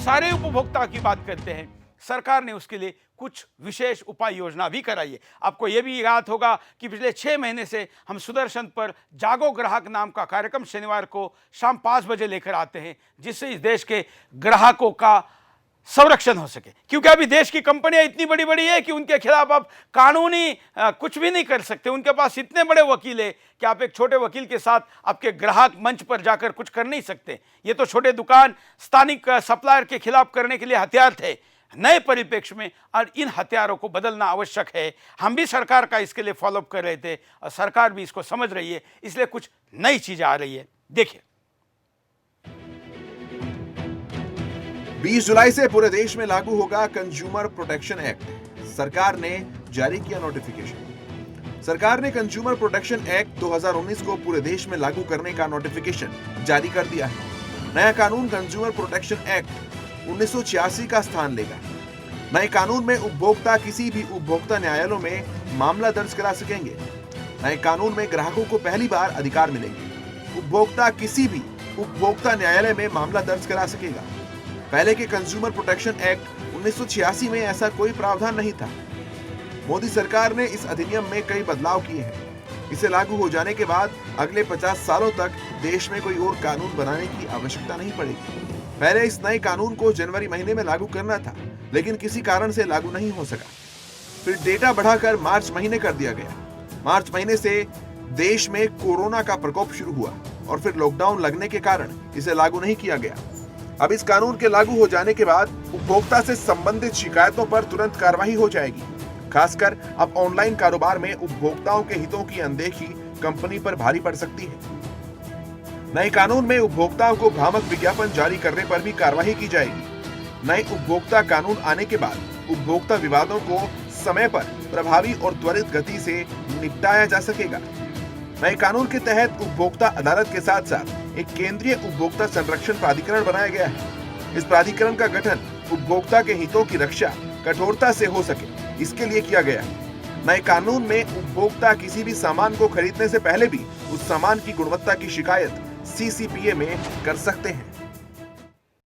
सारे उपभोक्ता की बात करते हैं। सरकार ने उसके लिए कुछ विशेष उपाय योजना भी कराई है। आपको यह भी याद होगा कि पिछले 6 महीने से हम सुदर्शन पर जागो ग्राहक नाम का कार्यक्रम शनिवार को शाम 5 बजे लेकर आते हैं, जिससे इस देश के ग्राहकों का संरक्षण हो सके। क्योंकि अभी देश की कंपनियां इतनी बड़ी बड़ी है कि उनके खिलाफ आप कानूनी कुछ भी नहीं कर सकते। उनके पास इतने बड़े वकील है कि आप एक छोटे वकील के साथ आपके ग्राहक मंच पर जाकर कुछ कर नहीं सकते। ये तो छोटे दुकान स्थानिक सप्लायर के खिलाफ करने के लिए हथियार थे। नए परिप्रेक्ष्य में और इन हथियारों को बदलना आवश्यक है। हम भी सरकार का इसके लिए फॉलोअप कर रहे थे और सरकार भी इसको समझ रही है, इसलिए कुछ नई चीजें आ रही है। देखिए, 20 जुलाई से पूरे देश में लागू होगा कंज्यूमर प्रोटेक्शन एक्ट। सरकार ने जारी किया नोटिफिकेशन। सरकार ने कंज्यूमर प्रोटेक्शन एक्ट 2019 को पूरे देश में लागू करने का नोटिफिकेशन जारी कर दिया है। नया कानून कंज्यूमर प्रोटेक्शन एक्ट 1986 का स्थान लेगा। नए कानून में उपभोक्ता किसी भी उपभोक्ता न्यायालयों में मामला दर्ज करा सकेंगे। नए कानून में ग्राहकों को पहली बार अधिकार मिलेंगे। उपभोक्ता किसी भी उपभोक्ता न्यायालय में मामला दर्ज करा सकेगा। पहले के कंज्यूमर प्रोटेक्शन एक्ट 1986 में ऐसा कोई प्रावधान नहीं था। मोदी सरकार ने इस अधिनियम में कई बदलाव किए हैं। इसे लागू हो जाने के बाद अगले 50 सालों तक देश में कोई और कानून बनाने की आवश्यकता नहीं पड़ेगी। पहले इस नए कानून को जनवरी महीने में लागू करना था, लेकिन किसी कारण से लागू नहीं हो सका। फिर डेटा बढ़ाकर मार्च महीने कर दिया गया। मार्च महीने से देश में कोरोना का प्रकोप शुरू हुआ और फिर लॉकडाउन लगने के कारण इसे लागू नहीं किया गया। अब इस कानून के लागू हो जाने के बाद उपभोक्ता से संबंधित शिकायतों पर तुरंत कार्रवाई हो जाएगी। खासकर अब ऑनलाइन कारोबार में उपभोक्ताओं के हितों की अनदेखी कंपनी पर भारी पड़ सकती है। नए कानून में उपभोक्ताओं को भ्रामक विज्ञापन जारी करने पर भी कार्रवाई की जाएगी। नए उपभोक्ता कानून आने के बाद उपभोक्ता विवादों को समय पर प्रभावी और त्वरित गति से निपटाया जा सकेगा। नए कानून के तहत उपभोक्ता अदालत के साथ साथ एक केंद्रीय उपभोक्ता संरक्षण प्राधिकरण बनाया गया है। इस प्राधिकरण का गठन उपभोक्ता के हितों की रक्षा कठोरता से हो सके, इसके लिए किया गया है। नए कानून में उपभोक्ता किसी भी सामान को खरीदने से पहले भी उस सामान की गुणवत्ता की शिकायत CCPA में कर सकते हैं।